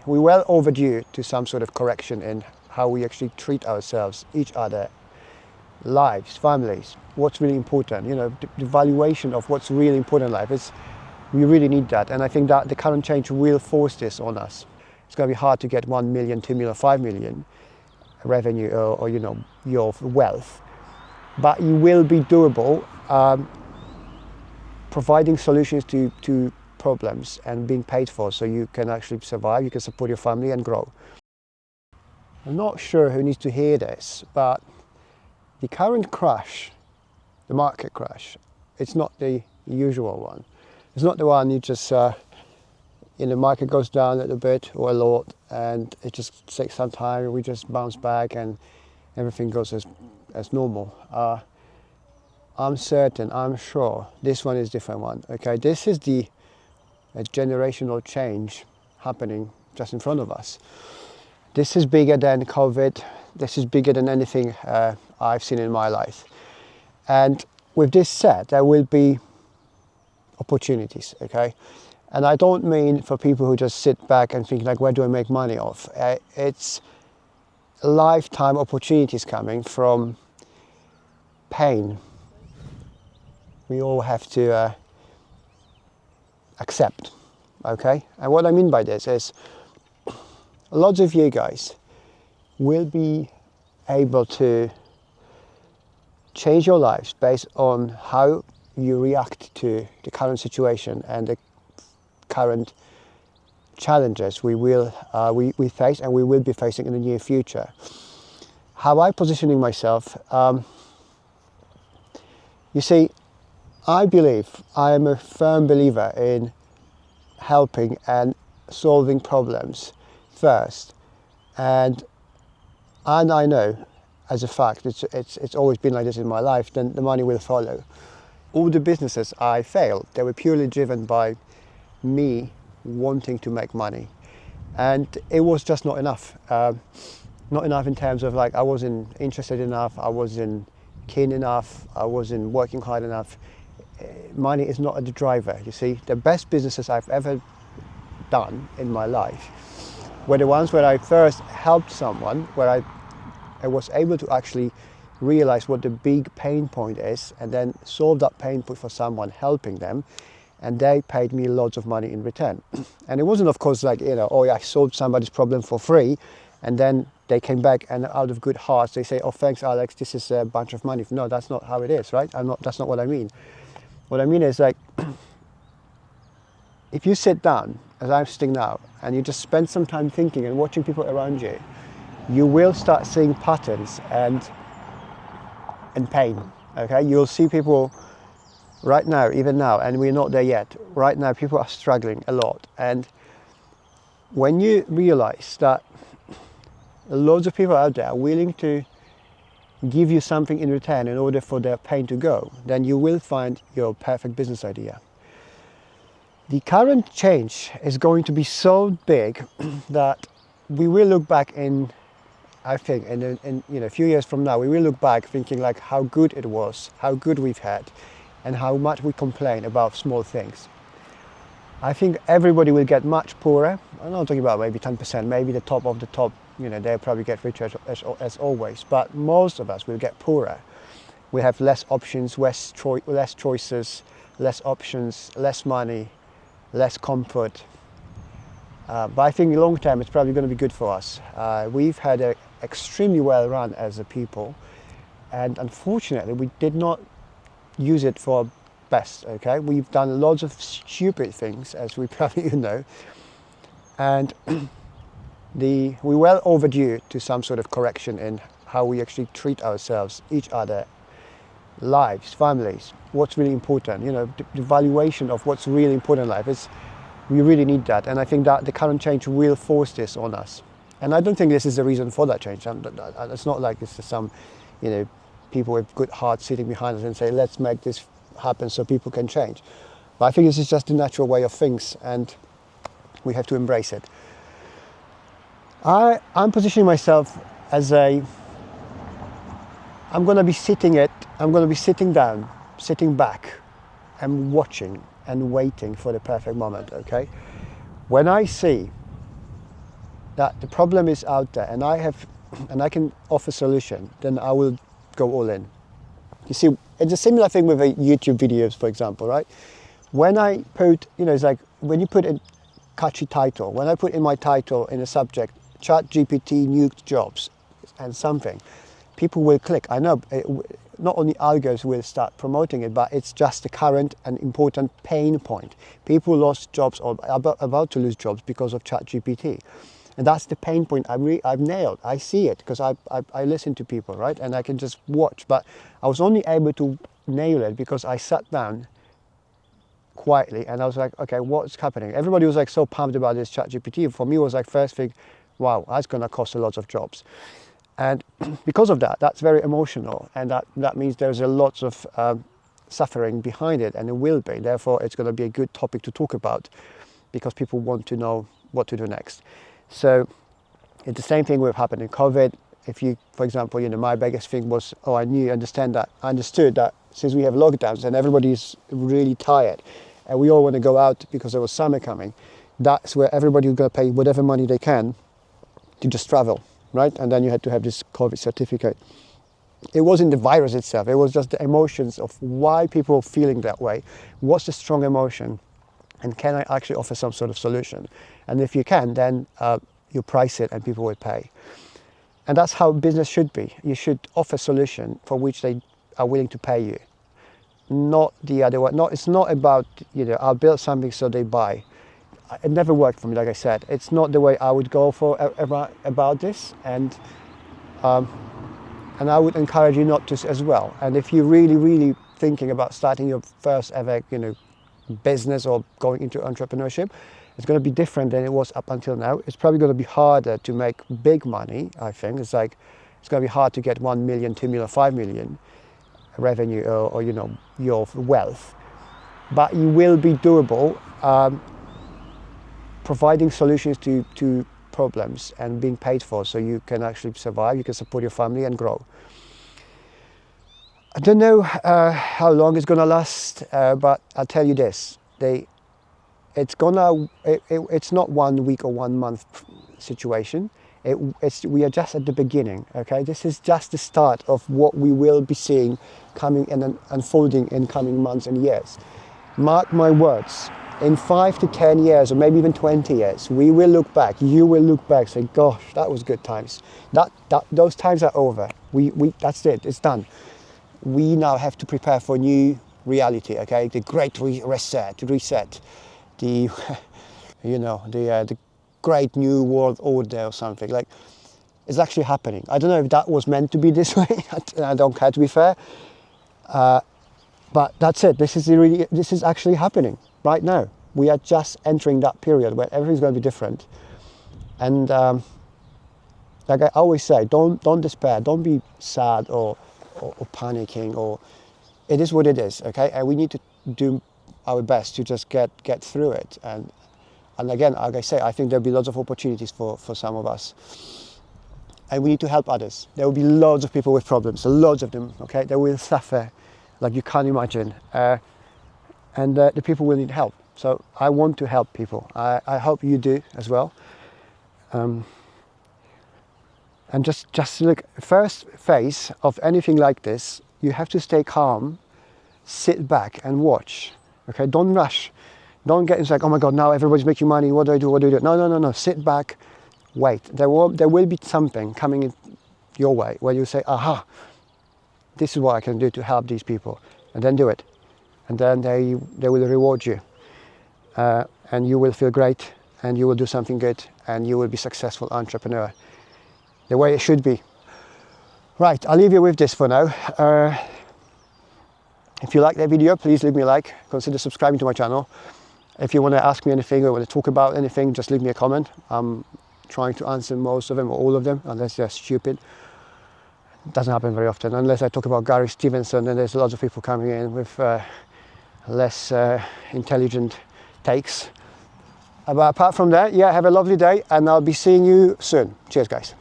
We're well overdue to some sort of correction in how we actually treat ourselves, each other, lives, families, what's really important, the valuation of what's really important in life. We really need that, and I think that the current change will force this on us. It's going to be hard to get 1 million, 2 million, 5 million revenue or your wealth, but it will be doable, providing solutions to problems and being paid for so you can actually survive, you can support your family and grow. I'm not sure who needs to hear this, but the current crash, the market crash, it's not the usual one. It's not the one you just, the market goes down a little bit or a lot and it just takes some time and we just bounce back and everything goes as normal. I'm certain, I'm sure this one is a different one. Okay, this is a generational change happening just in front of us. This is bigger than COVID. This is bigger than anything I've seen in my life. And with this said, there will be opportunities, okay? And I don't mean for people who just sit back and think like, where do I make money off? It's lifetime opportunities coming from pain. We all have to accept, okay? And what I mean by this is lots of you guys will be able to change your lives based on how you react to the current situation and the current challenges we face and we will be facing in the near future. How I'm positioning myself, you see, I am a firm believer in helping and solving problems first, and I know as a fact it's always been like this in my life, then the money will follow. All the businesses I failed, they were purely driven by me wanting to make money, and it was just not enough. Not enough in terms of like I wasn't interested enough, I wasn't keen enough, I wasn't working hard enough. Money is not the driver, you see. The best businesses I've ever done in my life were the ones where I first helped someone, where I was able to actually realize what the big pain point is and then solve that pain point for someone, helping them, and they paid me lots of money in return. And it wasn't, of course, like, oh yeah, I solved somebody's problem for free and then they came back and out of good hearts they say, oh thanks Alex, this is a bunch of money. No, that's not how it is, right? That's not what I mean. What I mean is, like, if you sit down, as I'm sitting now, and you just spend some time thinking and watching people around you, you will start seeing patterns and pain, okay? You'll see people right now, even now, and we're not there yet. Right now, people are struggling a lot. And when you realize that loads of people out there are willing to give you something in return in order for their pain to go, then you will find your perfect business idea. The current change is going to be so big that we will look back in a few years from now, we will look back thinking like how good it was, how good we've had, and how much we complain about small things. I think everybody will get much poorer. I'm not talking about maybe 10%, maybe the top of the top, they'll probably get richer as always, but most of us will get poorer. We have less options, less choices, less options, less money, less comfort. But I think long term it's probably going to be good for us. We've had an extremely well run as a people, and unfortunately we did not use it for our best, okay? We've done lots of stupid things, as we probably know, and we're well overdue to some sort of correction in how we actually treat ourselves, each other, lives, families, what's really important, the valuation of what's really important in life. We really need that, and I think that the current change will force this on us. And I don't think this is the reason for that change. It's not like this is some, people with good hearts sitting behind us and say, let's make this happen so people can change. But I think this is just the natural way of things, and we have to embrace it. I'm positioning myself as I'm going to be sitting down, sitting back and watching and waiting for the perfect moment, okay? When I see that the problem is out there, and I can offer solution, then I will go all in. You see, it's a similar thing with YouTube videos, for example, right? When I put, it's like when you put a catchy title, when I put in my title in a subject, ChatGPT nuked jobs and something, people will click. I know not only algos will start promoting it, but it's just a current and important pain point. People lost jobs or about to lose jobs because of ChatGPT. And that's the pain point I've nailed. I see it because I listen to people, right? And I can just watch. But I was only able to nail it because I sat down quietly and I was like, okay, what's happening? Everybody was like so pumped about this ChatGPT. For me, it was like first thing, wow, that's going to cost a lot of jobs. And because of that, that's very emotional. And that means there's a lot of suffering behind it, and it will be. Therefore, it's going to be a good topic to talk about because people want to know what to do next. So it's the same thing with happened in COVID. If you, for example, my biggest thing was, I understood that since we have lockdowns and everybody's really tired and we all want to go out because there was summer coming, that's where everybody was going to pay whatever money they can to just travel, right? And then you had to have this COVID certificate. It wasn't the virus itself, it was just the emotions of why people are feeling that way. What's the strong emotion? And can I actually offer some sort of solution? And if you can, then you price it and people will pay. And that's how business should be. You should offer a solution for which they are willing to pay you. Not the other way. It's not about, I'll build something so they buy. It never worked for me, like I said. It's not the way I would go for about this. And I would encourage you not to as well. And if you're really, really thinking about starting your first ever, business or going into entrepreneurship, it's going to be different than it was up until now. It's probably going to be harder to make big money, I think. It's going to be hard to get 1 million, 2 million, 5 million revenue or your wealth. But you will be doable, providing solutions to problems and being paid for so you can actually survive, you can support your family and grow. I don't know how long it's going to last, but I'll tell you this. It's not 1 week or 1 month situation. We are just at the beginning, okay? This is just the start of what we will be seeing coming and unfolding in coming months and years. Mark my words, in 5 to 10 years or maybe even 20 years, we will look back, you will look back, say, gosh, that was good times. Those times are over. That's it, it's done. We now have to prepare for new reality, okay? The great reset, the great new world order or something. Like, it's actually happening. I don't know if that was meant to be this way. I don't care, to be fair. But that's it. This is actually happening right now. We are just entering that period where everything's going to be different. And like I always say, don't despair. Don't be sad or panicking. Or it is what it is, okay? And we need to do our best to just get through it. And again, like I say, I think there'll be lots of opportunities for some of us. And we need to help others. There will be loads of people with problems, loads of them, okay? They will suffer like you can't imagine. And the people will need help. So I want to help people. I hope you do as well. And just look, first phase of anything like this, you have to stay calm, sit back and watch. Okay, don't rush. Don't get it's like, oh my God, now everybody's making money. What do I do? No. Sit back, wait. There will be something coming in your way where you say, aha, this is what I can do to help these people, and then do it. And then they will reward you. And you will feel great, and you will do something good, and you will be a successful entrepreneur. The way it should be. Right, I'll leave you with this for now. If you like that video, please leave me a like. Consider subscribing to my channel. If you want to ask me anything or want to talk about anything, just leave me a comment. I'm trying to answer most of them or all of them, unless they're stupid. It doesn't happen very often, unless I talk about Gary Stevenson, and there's lots of people coming in with less intelligent takes. But apart from that, yeah, have a lovely day, and I'll be seeing you soon. Cheers, guys.